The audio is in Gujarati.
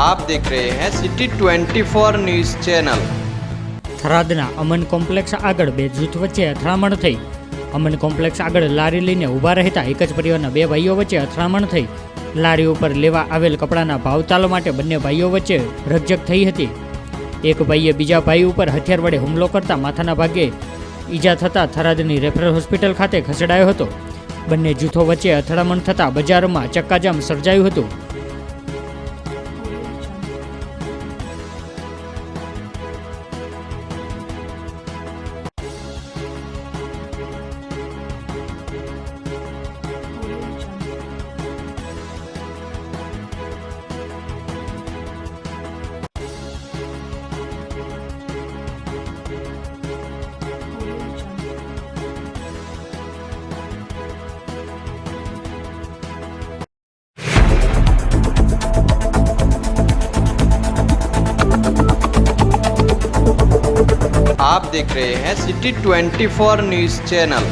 आप देख रहे हैं सिटी 24 न्यूज़ चैनल। થરાદના અમન કોમ્પ્લેક્સ આગળ બે જૂથ વચ્ચે અથડામણ થઈ। અમન કોમ્પ્લેક્સ આગળ લારી લઈને ઊભા રહેતા એક જ પરિવારના બે ભાઈઓ વચ્ચે અથડામણ થઈ। લારી ઉપર લેવા આવેલ કપડાના ભાવતાલ માટે બંને ભાઈઓ વચ્ચે રકઝક થઈ હતી। એક ભાઈએ બીજા ભાઈ ઉપર હથિયાર વડે હુમલો કરતા માથાના ભાગે ઈજા થતાં થરાદની રેફરલ હોસ્પિટલ ખાતે ખસેડાયો હતો। બંને જૂથો વચ્ચે અથડામણ થતાં બજારમાં ચક્કાજામ સર્જાયું હતું। आप देख रहे हैं सिटी 24 न्यूज़ चैनल।